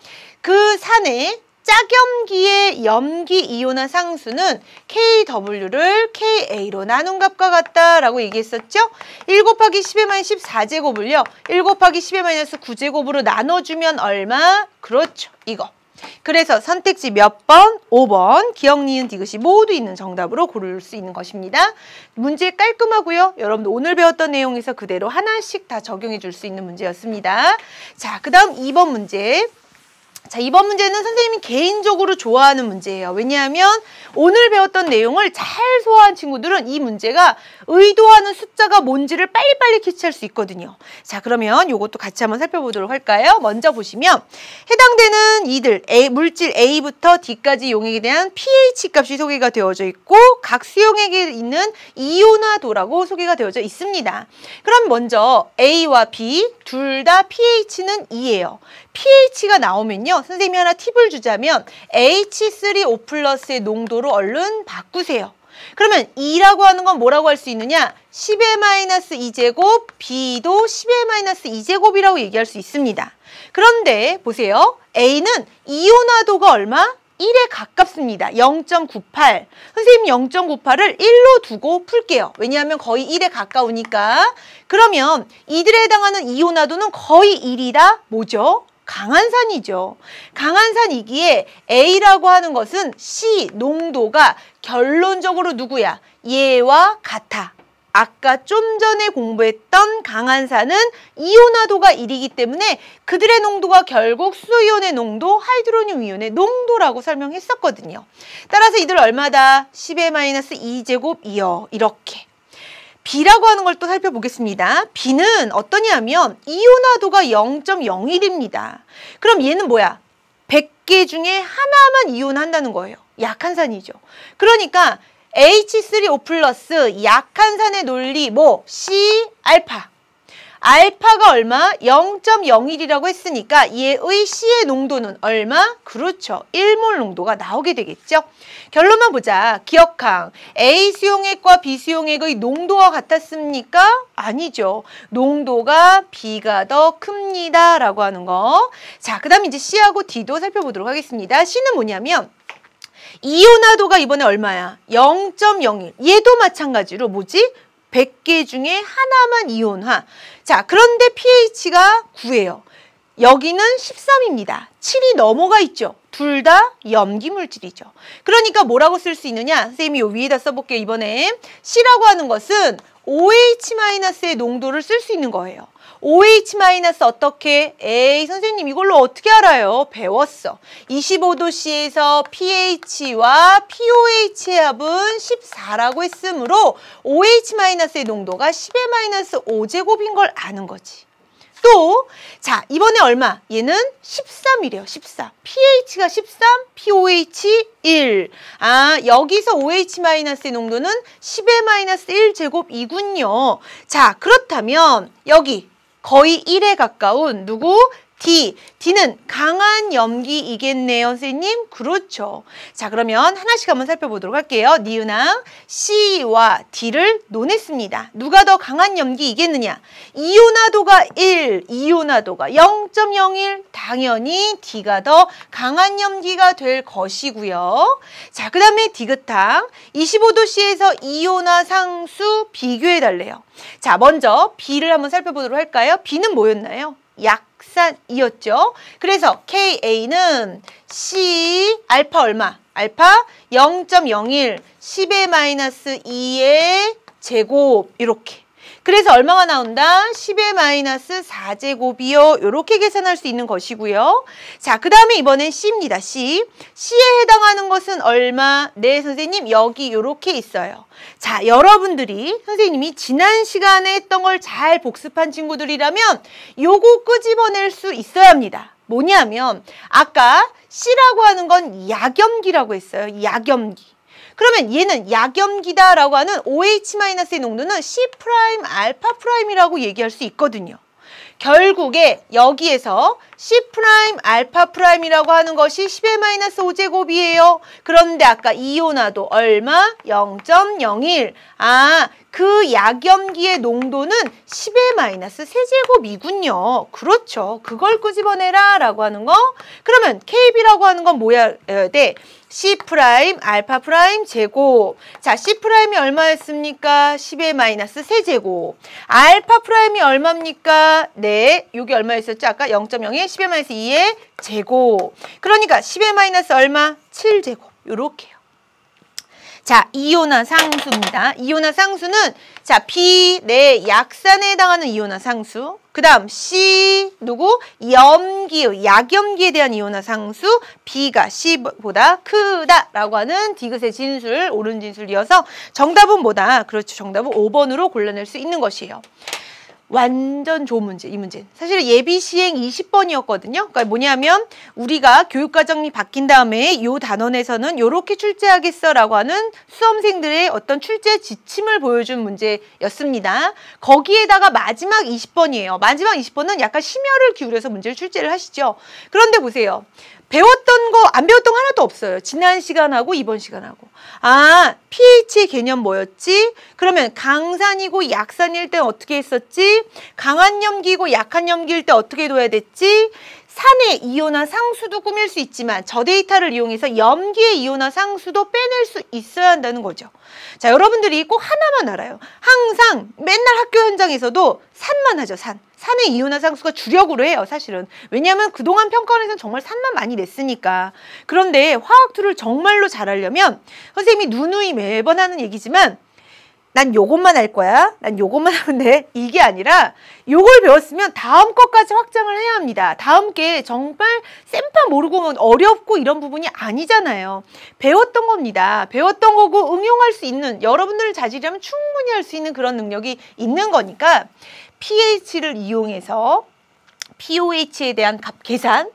그 산에 짝염기의 염기 이온화 상수는 KW를 KA로 나눈 값과 같다라고 얘기했었죠? 1 곱하기 10의 -14제곱을요. 1 곱하기 10의 -9제곱으로 나눠주면 얼마? 그렇죠. 이거. 그래서 선택지 몇 번? 5번. 기억, 니은, 디귿이 모두 있는 정답으로 고를 수 있는 것입니다. 문제 깔끔하고요. 여러분들 오늘 배웠던 내용에서 그대로 하나씩 다 적용해 줄 수 있는 문제였습니다. 자, 그 다음 2번 문제. 자, 이번 문제는 선생님이 개인적으로 좋아하는 문제예요. 왜냐하면 오늘 배웠던 내용을 잘 소화한 친구들은 이 문제가 의도하는 숫자가 뭔지를 빨리빨리 캐치할 수 있거든요. 자, 그러면 이것도 같이 한번 살펴보도록 할까요? 먼저 보시면 해당되는 이들 물질 A부터 D까지 용액에 대한 pH 값이 소개가 되어져 있고 각 수용액에 있는 이온화도라고 소개가 되어져 있습니다. 그럼 먼저 A와 B 둘 다 pH는 2예요. pH가 나오면요. 선생님이 하나 팁을 주자면 H3O+의 농도로 얼른 바꾸세요. 그러면 2라고 하는 건 뭐라고 할 수 있느냐? 10의 -2제곱, B도 10의 -2제곱이라고 얘기할 수 있습니다. 그런데 보세요. A는 이온화도가 얼마? 1에 가깝습니다. 0.98. 선생님 0.98을 1로 두고 풀게요. 왜냐하면 거의 1에 가까우니까. 그러면 이들에 해당하는 이온화도는 거의 1이다. 뭐죠? 강한산이죠. 강한산이기에 A라고 하는 것은 C 농도가 결론적으로 누구야? 얘와 같아. 아까 좀 전에 공부했던 강한산은 이온화도가 1이기 때문에 그들의 농도가 결국 수소이온의 농도, 하이드로늄 이온의 농도라고 설명했었거든요. 따라서 이들 얼마다? 10의 -2제곱이요. 이렇게. B라고 하는 걸 또 살펴보겠습니다. B는 어떠냐면 이온화도가 0.01입니다. 그럼 얘는 뭐야? 100개 중에 하나만 이온한다는 거예요. 약한 산이죠. 그러니까 H3O+ 약한 산의 논리 뭐? C알파. 알파가 얼마? 0.01이라고 했으니까 얘의 C의 농도는 얼마? 그렇죠. 1몰 농도가 나오게 되겠죠. 결론만 보자. 기억항. A 수용액과 B 수용액의 농도가 같았습니까? 아니죠. 농도가 B가 더 큽니다. 라고 하는 거. 자, 그 다음 이제 C하고 D도 살펴보도록 하겠습니다. C는 뭐냐면 이온화도가 이번에 얼마야? 0.01. 얘도 마찬가지로 뭐지? 100개 중에 하나만 이온화. 자, 그런데 pH가 9예요. 여기는 13입니다. 7이 넘어가 있죠. 둘 다 염기 물질이죠. 그러니까 뭐라고 쓸 수 있느냐? 선생님이 요 위에다 써볼게요. 이번에 C라고 하는 것은 OH-의 농도를 쓸 수 있는 거예요. OH- 어떻게? 에이, 선생님 이걸로 어떻게 알아요? 배웠어. 25도씨에서 pH와 pOH의 합은 14라고 했으므로 OH-의 농도가 10의 -5제곱인 걸 아는 거지. 또, 자, 이번에 얼마? 얘는 13이래요. 14. pH가 13, pOH 1. 아, 여기서 OH-의 농도는 10의 -1제곱이군요. 자, 그렇다면 여기 거의 1에 가까운 누구? D. D는 강한 염기이겠네요, 선생님. 그렇죠. 자, 그러면 하나씩 한번 살펴보도록 할게요. 니은항 C와 D를 논했습니다. 누가 더 강한 염기이겠느냐? 이온화도가 1, 이온화도가 0.01. 당연히 D가 더 강한 염기가 될 것이고요. 자, 그 다음에 디귿항 25도씨에서 이온화 상수 비교해달래요. 자, 먼저 B를 한번 살펴보도록 할까요? B는 뭐였나요? 약산이었죠. 그래서 KA는 C 알파 얼마? 알파 0.01 10의 -2의 제곱 이렇게. 그래서 얼마가 나온다? 10의 -4제곱이요. 이렇게 계산할 수 있는 것이고요. 자, 그 다음에 이번엔 C입니다. C. C에 해당하는 것은 얼마? 네, 선생님 여기 이렇게 있어요. 자, 여러분들이 선생님이 지난 시간에 했던 걸 잘 복습한 친구들이라면 요거 끄집어낼 수 있어야 합니다. 뭐냐면 아까 C라고 하는 건 약염기라고 했어요. 약염기. 그러면 얘는 약염기다라고 하는 OH-의 농도는 C'알파'이라고 얘기할 수 있거든요. 결국에 여기에서 C'알파'이라고 하는 것이 10의 -5제곱이에요. 그런데 아까 이온화도 얼마? 0.01. 아, 그 약염기의 농도는 10의 -3제곱이군요. 그렇죠. 그걸 끄집어내라 라고 하는 거. 그러면 KB라고 하는 건 뭐야 돼? C'알파' 제곱. 자, C'이 얼마였습니까? 10의 -3제곱. 알파'이 얼마입니까? 네, 여기 얼마였었죠? 아까 0.01 10의 -2의 제곱. 그러니까 10의 얼마? 7제곱. 요렇게요. 자, 이온화 상수입니다. 이온화 상수는 자, B, 네, 약산에 해당하는 이온화 상수. 그 다음 C, 누구? 염기, 약염기에 대한 이온화 상수. B가 C보다 크다라고 하는 디귿의 진술, 옳은 진술이어서 정답은 뭐다? 그렇죠. 정답은 5번으로 골라낼 수 있는 것이에요. 완전 좋은 문제, 이 문제. 사실 예비 시행 20번이었거든요. 그러니까 뭐냐면 우리가 교육과정이 바뀐 다음에 요 단원에서는 요렇게 출제하겠어라고 하는 수험생들의 어떤 출제 지침을 보여준 문제였습니다. 거기에다가 마지막 20번이에요. 마지막 20번은 약간 심혈을 기울여서 문제를 출제를 하시죠. 그런데 보세요. 배웠던 거, 안 배웠던 거 하나도 없어요. 지난 시간하고 이번 시간하고. 아, pH의 개념 뭐였지? 그러면 강산이고 약산일 때 어떻게 했었지? 강한 염기고 약한 염기일 때 어떻게 둬야 됐지? 산의 이온화 상수도 꾸밀 수 있지만 저 데이터를 이용해서 염기의 이온화 상수도 빼낼 수 있어야 한다는 거죠. 자, 여러분들이 꼭 하나만 알아요. 항상 맨날 학교 현장에서도 산만 하죠, 산. 산의 이온화 상수가 주력으로 해요, 사실은. 왜냐하면 그동안 평가원에서는 정말 산만 많이 냈으니까. 그런데 화학2를 정말로 잘하려면 선생님이 누누이 매번 하는 얘기지만 난 요것만 할 거야. 난 요것만 하면 돼. 이게 아니라 요걸 배웠으면 다음 것까지 확장을 해야 합니다. 다음 게 정말 쌤파 모르고 어렵고 이런 부분이 아니잖아요. 배웠던 겁니다. 배웠던 거고 응용할 수 있는, 여러분들 자질이라면 충분히 할 수 있는 그런 능력이 있는 거니까 pH를 이용해서 pOH에 대한 값 계산,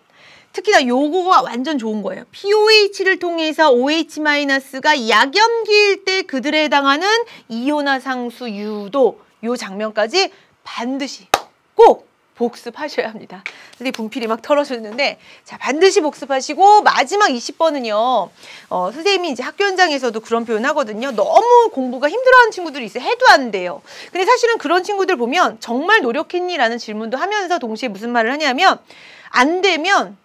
특히나 요거가 완전 좋은 거예요. pOH를 통해서 OH-가 약염기일 때 그들에 해당하는 이온화 상수 유도, 요 장면까지 반드시 꼭 복습하셔야 합니다. 선생님 분필이 막 털어졌는데, 자, 반드시 복습하시고 마지막 20번은요. 선생님이 이제 학교 현장에서도 그런 표현 하거든요. 너무 공부가 힘들어하는 친구들이 있어요. 해도 안 돼요. 근데 사실은 그런 친구들 보면 정말 노력했니? 라는 질문도 하면서 동시에 무슨 말을 하냐면 안 되면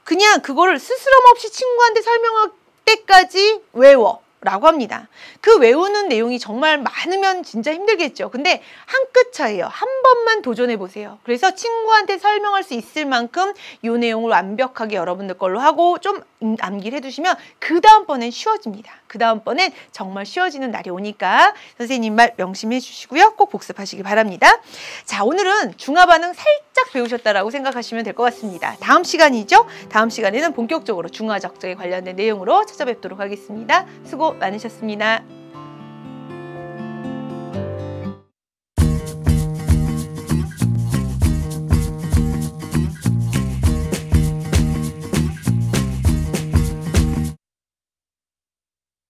그냥 그거를 스스럼 없이 친구한테 설명할 때까지 외워 라고 합니다. 그 외우는 내용이 정말 많으면 진짜 힘들겠죠. 근데 한 끗 차이예요. 한 번만 도전해 보세요. 그래서 친구한테 설명할 수 있을 만큼 이 내용을 완벽하게 여러분들 걸로 하고 좀 암기를 해두시면 그 다음번엔 쉬워집니다. 그 다음번엔 정말 쉬워지는 날이 오니까 선생님 말 명심해 주시고요. 꼭 복습하시기 바랍니다. 자, 오늘은 중화 반응 살짝 배우셨다라고 생각하시면 될 것 같습니다. 다음 시간이죠. 다음 시간에는 본격적으로 중화 적정에 관련된 내용으로 찾아뵙도록 하겠습니다. 수고 많으셨습니다.